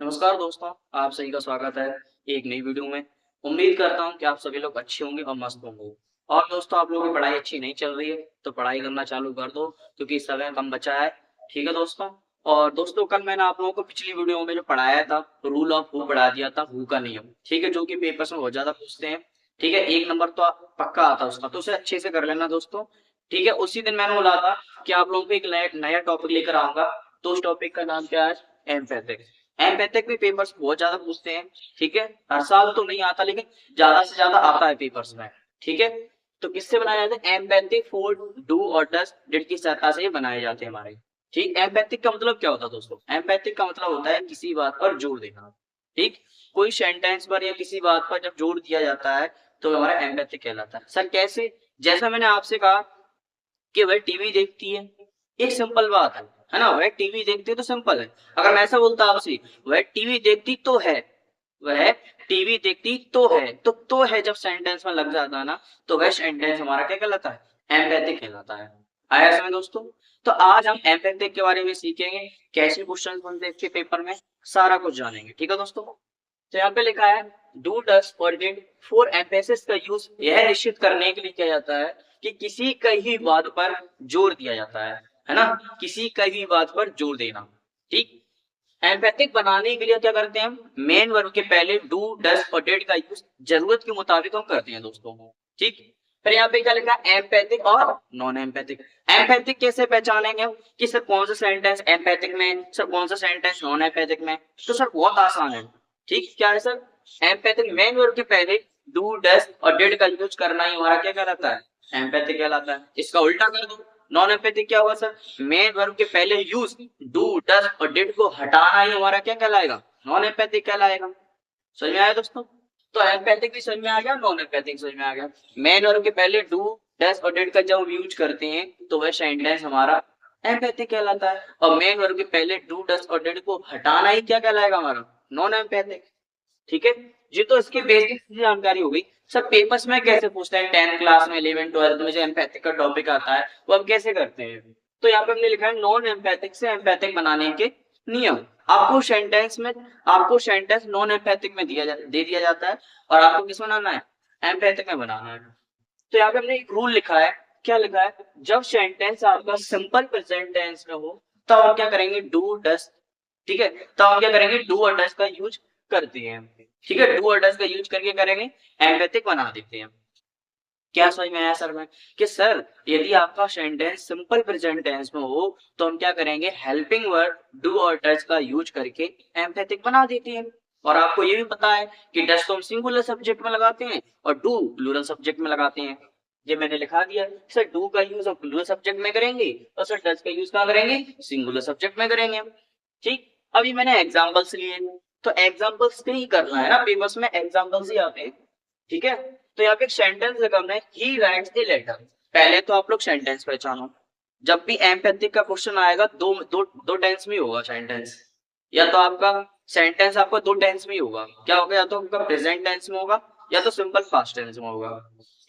नमस्कार दोस्तों, आप सभी का स्वागत है एक नई वीडियो में। उम्मीद करता हूँ कि आप सभी लोग अच्छे होंगे और मस्त होंगे। और दोस्तों, आप लोगों की पढ़ाई अच्छी नहीं चल रही है, तो पढ़ाई करना चालू कर दो क्योंकि समय कम बचा है। ठीक है दोस्तों? और दोस्तों, कल मैंने आप लोगों को पिछली वीडियो में जो पढ़ाया था, रूल ऑफ हू पढ़ा दिया था, हू का नियम। ठीक है? जो कि पेपर्स में बहुत ज़्यादा पूछते हैं। ठीक है? 1 नंबर तो पक्का आता है उसका, तो उसे अच्छे से कर लेना दोस्तों। ठीक है? उसी दिन मैंने बोला था कि आप लोगों को एक नया टॉपिक लेकर आऊँगा, तो उस टॉपिक का नाम क्या है? एम्पैथिक। एम्पैथिक में पेपर्स बहुत ज्यादा पूछते हैं। ठीक है? हर साल तो नहीं आता, लेकिन ज्यादा से ज्यादा आता है पेपर्स में। ठीक है? तो किससे बनाया जाता है? एम्पैथिक फॉर डू और डज डिड की सहायता से ये बनाए जाते हैं हमारे। ठीक? एम्पैथिक का मतलब क्या होता है दोस्तों? एम्पैथिक का मतलब होता है किसी बात पर जोर देना। ठीक? कोई सेंटेंस पर या किसी बात पर जब जोर दिया जाता है, तो हमारा एम्पैथिक कहलाता है। सर कैसे? जैसा मैंने आपसे कहा कि वह टीवी देखती है, एक सिंपल बात है ना? वह टीवी देखती है तो सिंपल है। अगर मैं ऐसा बोलता आपसे, वह टीवी देखती तो है, वह टीवी देखती तो है जब सेंटेंस में लग जाता है ना, तो वह सेंटेंस हमारा क्या कहलाता है? एम्पैथिक कहलाता है। आया समझ दोस्तों? तो आज हम एम्पैथिक के बारे में सीखेंगे, कैसे क्वेश्चन बनते हैं इसके पेपर में, सारा कुछ जानेंगे। ठीक है दोस्तों? तो यहाँ पे लिखा है डू डज और डिड फॉर एम्फेसिस का यूज यह निश्चित करने के लिए किया जाता है कि किसी कही बात पर जोर दिया जाता है ना? किसी कही बात पर जोर देना। ठीक? एम्पैथिक बनाने के लिए क्या करते हैं हम? मेन वर्ब के पहले डू डज और डिड का यूज जरूरत के मुताबिक हम करते हैं दोस्तों। ठीक? फिर यहाँ पे क्या लिखा है? एम्पैथिक और नॉन एम्पैथिक। एम्पैथिक कैसे पहचानेंगे हम कि सर कौन सा सेंटेंस एम्पैथिक में, सर कौन सा सेंटेंस नॉन एम्पैथिक में? तो सर बहुत आसान है। ठीक? क्या है सर? एम्पैथिक मेन वर्ब के पहले डू डज और डिड का यूज करना ही हमारा क्या कहलाता है? एम्पैथिक कहलाता है। इसका उल्टा कर दो, नॉन एम्पैथिक क्या हुआ सर? मेन वर्ब के पहले यूज डू डज और डिड को हटाना ही हमारा क्या कहलाएगा? नॉन एम्पैथिक कहलाएगा। समझ में आया दोस्तों? तो एम्पैथिक भी समझ में आ गया, नॉन एम्पैथिक समझ में आ गया। मेन वर्ब के पहले डू डज और डिड का जब हम यूज करते हैं, तो वह सेंटेंस हमारा एम्पैथिक कहलाता है। और मेन वर्ब के पहले डू डज और डिड को हटाना ही क्या कहलाएगा? हमारा नॉन एम्पैथिक। ठीक है? ये तो इसकी बेसिक जानकारी हो गई। सर पेपर्स में कैसे पूछते हैं? 10th क्लास में, 11th 12th में जो एम्पैथिक का टॉपिक आता है, वो हम कैसे करते हैं? तो यहाँ पे हमने लिखा है नॉन एम्पैथिक से एम्पैथिक बनाने के नियम। आपको सेंटेंस नॉन एम्पैथिक में दे दिया जाता है, और आपको किस बनाना है? एम्पैथिक में बनाना है। तो यहाँ पे हमने एक रूल लिखा है। क्या लिखा है? जब सेंटेंस आपका सिंपल प्रेजेंट टेंस में हो, तब हम क्या करेंगे? Do does. ठीक है? तब हम क्या करेंगे? डू और डज का यूज करते हैं। ठीक है? डू और डज का यूज करके करेंगे, एम्पैथिक बना देते हैं। क्या समझ में आया सर में? कि सर यदि आपका सेंटेंस सिंपल प्रेजेंट टेंस में हो, तो हम क्या करेंगे? हेल्पिंग वर्ड डू और डज का यूज करके एम्पैथिक बना देते हैं। और आपको ये भी पता है कि डज तो हम सिंगुलर सब्जेक्ट में लगाते हैं और डू प्लूरल सब्जेक्ट में लगाते हैं। ये मैंने लिखा दिया। सर डू का यूज हम प्लूरल सब्जेक्ट में करेंगे, और सर डज का यूज कहाँ करेंगे? सिंगुलर सब्जेक्ट में करेंगे। ठीक? अभी मैंने एग्जांपल्स लिए, तो एग्जांपल्स से ही करना है ना, पेपर्स में एग्जांपल्स ही आते हैं। ठीक है? तो यहाँ पे एक सेंटेंस लिखा हमने, ही राइट्स ए लेटर। पहले तो आप लोग सेंटेंस पहचानो। जब भी एम्पैथिक का क्वेश्चन आएगा, दो दो दो टेंस में ही होगा सेंटेंस। या तो आपका सेंटेंस आपका दो टेंस में ही होगा। क्या होगा? या तो आपका प्रेजेंट टेंस में होगा, या तो सिंपल पास्ट टेंस में होगा।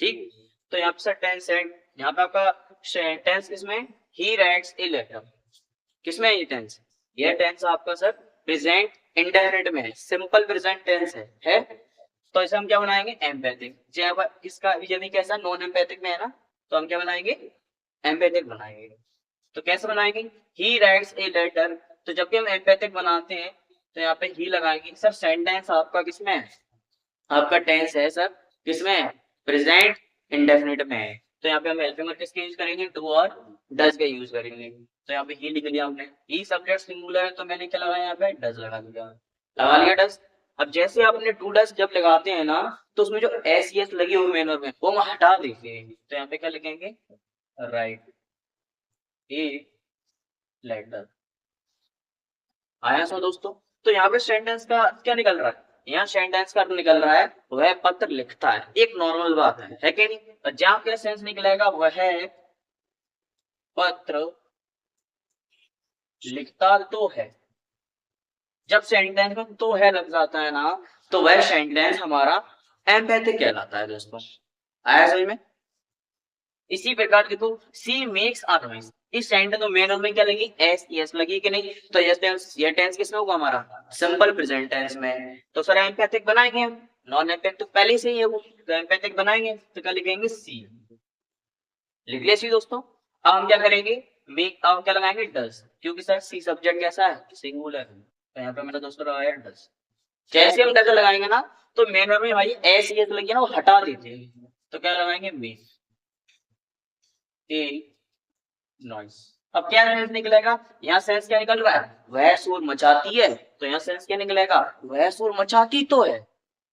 ठीक? तो यहाँ पे टेंस है, यहाँ पे आपका टेंस किसमें? He writes a letter. किसमें है ये टेंस? ये टेंस आपका सर प्रेजेंट इंडेफिनिट में है, सिंपल प्रेजेंट टेंस है? तो इसे हम क्या बनाएंगे? एम्पैथिक। जब इसका यदि कैसा नॉन एम्पैथिक में है ना, तो हम क्या बनाएंगे? एम्पैथिक बनाएंगे। तो कैसे बनाएंगे? He writes a letter. तो जब भी हम एम्पैथिक बनाते हैं, तो यहाँ पे ही लगाएंगे। सर सेंटेंस आपका किसमें है? आपका टेंस है सर किसमें है? प्रेजेंट इंडेफिनिट में है। तो यहाँ पे हम हेल्पिंग वर्ब किसके यूज करेंगे? डू और डज का यूज करेंगे। तो यहाँ पे ही लिख लिया हमने। ही सब्जेक्ट सिंगुलर है, तो मैंने क्या लगाया? यहाँ पे डज लगा दिया। लगा लिया डज। अब जैसे आपने टू डज जब लगाते हैं ना, तो उसमें जो एस एस लगी हुई मेन वर्ब में, वो हम हटा देते हैं। तो यहाँ पे क्या लिखेंगे? Write a letter. आया सो दोस्तों? तो यहाँ पे सेंटेंस का क्या निकल रहा है? यहाँ सेंटेंस का निकल रहा है वह पत्र लिखता है। एक नॉर्मल बात है कि नहीं? और जहाँ क्या सेंस निकलेगा? वह पत्र लिखता तो है। जब सेंटेंस में तो है लग जाता है ना, तो वह सेंटेंस हमारा एम्पैथिक कहलाता है दोस्तों। आया समझ में? इसी प्रकार देखो, सी मेक्स अ नॉइज। इस सेंटेंस में मेन में क्या लगी, एस एस लगी कि नहीं, तो ये टेंस किसमें होगा हमारा, सिंपल प्रेजेंट टेंस में। तो सर एम्पैथिक बनाएंगे हम, नॉन एम्पैथिक तो पहले से ही है वो, तो एम्पैथिक बनाएंगे तो क्या लिखेंगे, सी। लिख लिया सी दोस्तों। अब हम क्या करेंगे, अब क्या लगाएंगे, डज, क्योंकि सर सी सब्जेक्ट कैसा है, सिंगुलर, तो यहाँ पे मेरा दोस्तों लगाया डज। जैसे हम डज लगाएंगे ना, तो मेन में भाई एस एस लगी ना, वो हटा देते हैं, तो क्या लगाएंगे, मेक ए नॉइस। अब क्या सेंस निकलेगा, यहाँ सेंस क्या निकल रहा है, वह शोर मचाती है, तो यहाँ सेंस क्या निकलेगा, वह शोर मचाती तो है।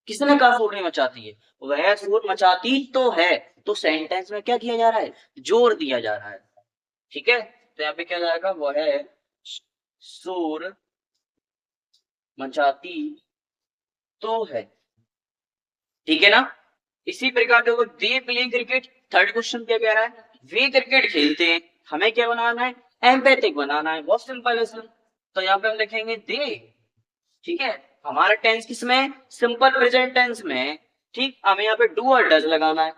किसने कहा शोर नहीं मचाती है, वह शोर मचाती तो है, तो सेंटेंस में क्या किया जा रहा है, जोर दिया जा रहा है। ठीक है, तो यहाँ पे क्या जाएगा, वह शोर मचाती तो है। ठीक है ना। इसी प्रकार देखो, they play cricket, third question क्या कह रहा है, वे क्रिकेट खेलते हैं, हमें क्या बनाना है, एम्पैथिक बनाना है, बहुत सिंपल है सर। तो यहाँ पे हम लिखेंगे दे। ठीक है, हमारा टेंस किसमें है, सिंपल प्रेजेंट टेंस में। ठीक, हमें यहाँ पे डू और डज लगाना है,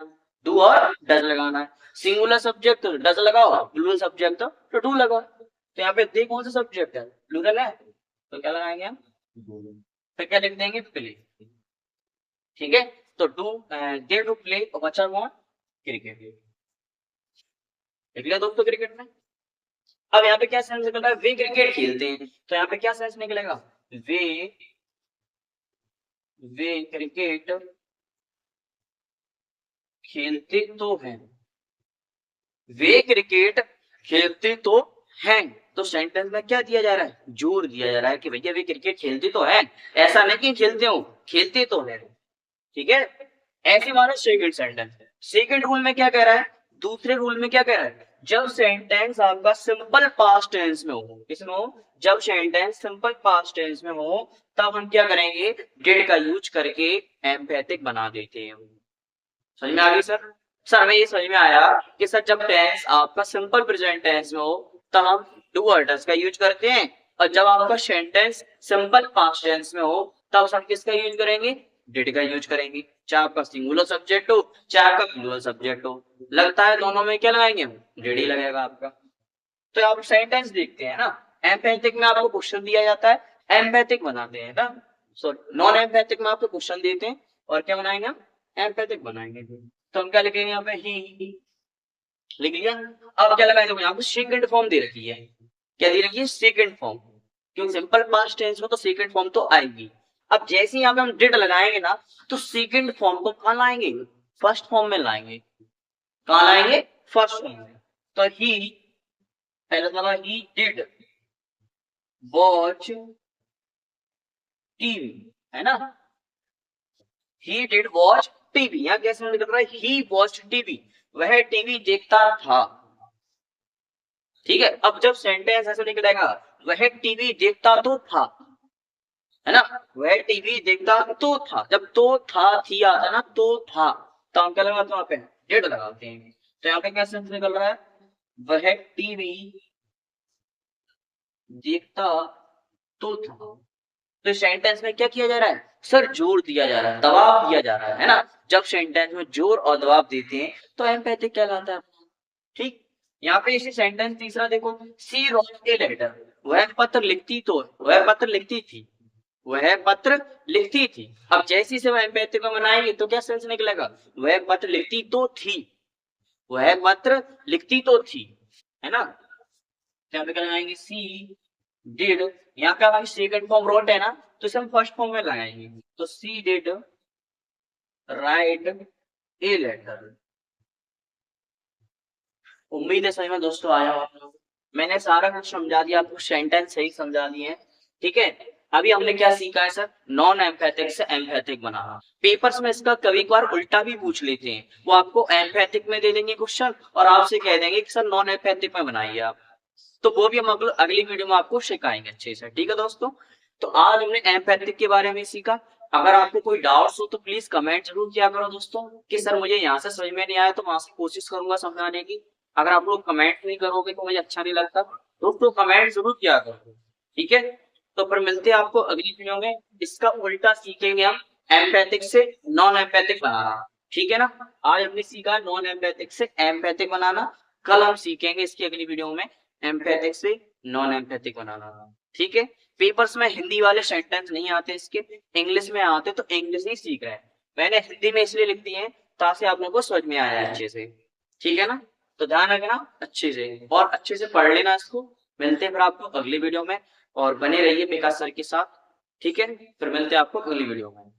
डू और डज लगाना है। सिंगुलर सब्जेक्ट तो डज लगाओ, प्लूरल सब्जेक्ट तो डू लगाओ। तो यहाँ पे दे कौन सा सब्जेक्ट है, प्लूरल है, तो क्या लगाएंगे हम, फिर क्या लिख देंगे, प्ले। ठीक है, तो डू, दे डू प्ले और बचा कौन, क्रिकेट। निकला दोस्तों क्रिकेट में। अब यहाँ पे क्या सेंस निकल रहा है, वे क्रिकेट खेलते हैं, तो यहाँ पे क्या सेंस निकलेगा, वे क्रिकेट खेलते तो हैं, वे क्रिकेट खेलते तो हैं। तो सेंटेंस में क्या दिया जा रहा है, जोर दिया जा रहा है कि भैया वे क्रिकेट खेलते तो हैं, ऐसा नहीं कि खेलते हो, खेलते तो है। ठीक है, ऐसे हमारा सेकंड सेंटेंस है। सेकंड रूल में क्या कह रहा है, दूसरे रूल में क्या कह रहा है, जब सेंटेंस आपका सिंपल पास्ट टेंस में हो, किसमें हो, जब सेंटेंस सिंपल पास्ट टेंस में हो, तब हम क्या करेंगे, डिड का यूज करके एम्पैथिक बना देते हैं। समझ में आ गई सर। सर हमें ये समझ में आया कि सर जब टेंस आपका सिंपल प्रेजेंट टेंस में हो, तब हम डू और डज का यूज करते हैं, और जब आपका सेंटेंस सिंपल पास्ट टेंस में हो, तब हम किसका यूज करेंगे, डिड का यूज करेंगे, चाहे आपका सिंगुलर सब्जेक्ट हो, चाहे आपका प्लूरल सब्जेक्ट हो। लगता है दोनों में क्या लगाएंगे हम, डिड ही लगेगा आपका। तो आप सेंटेंस देखते हैं ना, एम्पैथिक में आपको क्वेश्चन दिया जाता है, एम्पैथिक बनाते हैं ना, सो नॉन एम्पैथिक में आपको क्वेश्चन देते हैं, और क्या बनाएंगे हम, एम्पैथिक बनाएंगे। तो हम क्या लिखेंगे, यहाँ पे ही लिख लिया। अब क्या लगाएंगे, यहाँ पे सेकंड फॉर्म दे रखी है, क्या दे रखी है, सेकंड फॉर्म, क्योंकि सिंपल पास्ट टेंस में तो सेकंड फॉर्म तो आएगी। अब जैसे ही यहाँ पे हम डिड लगाएंगे ना, तो सेकंड फॉर्म को कहाँ लाएंगे, फर्स्ट फॉर्म में लाएंगे। कहाँ लाएंगे, फर्स्ट फॉर्म में। तो ही, पहले वाला ही डिड वॉच टीवी, है ना, ही डिड वॉच टीवी, यहाँ कैसे निकल रहा है, ही वॉच टीवी, वह टीवी देखता था। ठीक है, अब जब सेंटेंस ऐसे निकलेगा, वह टीवी देखता तो था, है ना, वह टीवी देखता तो था, जब तो था थी आता ना, तो था, तो हम क्या लगाते हैं, वहां पे डिड लगाते हैं। तो यहाँ पे क्या सेंस निकल रहा है, वह टीवी देखता तो था। तो सेंटेंस में क्या किया जा रहा है, सर जोर दिया जा रहा है, दबाव दिया जा रहा है ना। जब सेंटेंस में जोर और दबाव देते हैं, तो एम्पैथिक कहलाता है। ठीक, यहाँ पे इसी सेंटेंस तीसरा देखो, सी रोट ए लेटर, वह पत्र लिखती तो, वह पत्र लिखती थी, वह पत्र लिखती थी। अब जैसी से वह एम्पैथिक में बनाएंगे, तो क्या सेंस निकलेगा, वह पत्र लिखती तो थी, वह पत्र लिखती तो थी, है ना। यहाँ पे क्या लगाएंगे, सी डिड, यहाँ पे हमारी सेकंड फॉर्म रोट है ना, तो इसे हम फर्स्ट फॉर्म में लगाएंगे, तो सी डिड राइट ए लेटर। उम्मीद है समझ में दोस्तों आया हो आप लोग, मैंने सारा कुछ समझा दिया आपको, सेंटेंस सही समझा दिए हैं। ठीक है, अभी हमने क्या सीखा है सर, नॉन एम्पैथिक से एम्पैथिक बनाना। पेपर्स में इसका कभी कभार उल्टा भी पूछ लेते हैं, वो आपको एम्पैथिक में दे देंगे क्वेश्चन, और आपसे कह देंगे कि सर नॉन एम्पैथिक में बनाइए आप, तो वो भी हम अगली वीडियो में आपको सिखाएंगे अच्छे से। ठीक है दोस्तों, तो आज हमने एम्पैथिक के बारे में सीखा। अगर आपको कोई डाउट्स हो तो प्लीज कमेंट जरूर किया करो दोस्तों, कि सर मुझे यहाँ से समझ में नहीं आया, तो वहां से कोशिश करूंगा समझाने की। अगर आप लोग कमेंट नहीं करोगे तो मुझे अच्छा नहीं लगता, दोस्तों कमेंट जरूर किया करो। ठीक है, तो फिर मिलते हैं आपको अगली वीडियो में, इसका उल्टा सीखेंगे हम, एम्पैथिक से नॉन एम्पैथिक बनाना। ठीक है ना, आज हमने सीखा नॉन एम्पैथिक से एम्पैथिक बनाना। कल हम सीखेंगे इसकी अगली वीडियो में एम्पैथिक से नॉन एम्पैथिक बनाना। ठीक है, पेपर्स में हिंदी वाले सेंटेंस नहीं आते इसके, इंग्लिश में आते, तो इंग्लिश ही सीख रहे हैं। मैंने हिंदी में इसलिए लिख दिए हैं ताकि आप लोगों को समझ में आया अच्छे से। ठीक है ना, तो ध्यान रखना अच्छे से और अच्छे से पढ़ लेना इसको। मिलते हैं फिर आपको अगली वीडियो में और बने रहिए विकास सर के साथ। ठीक है, फिर मिलते हैं आपको अगली वीडियो में।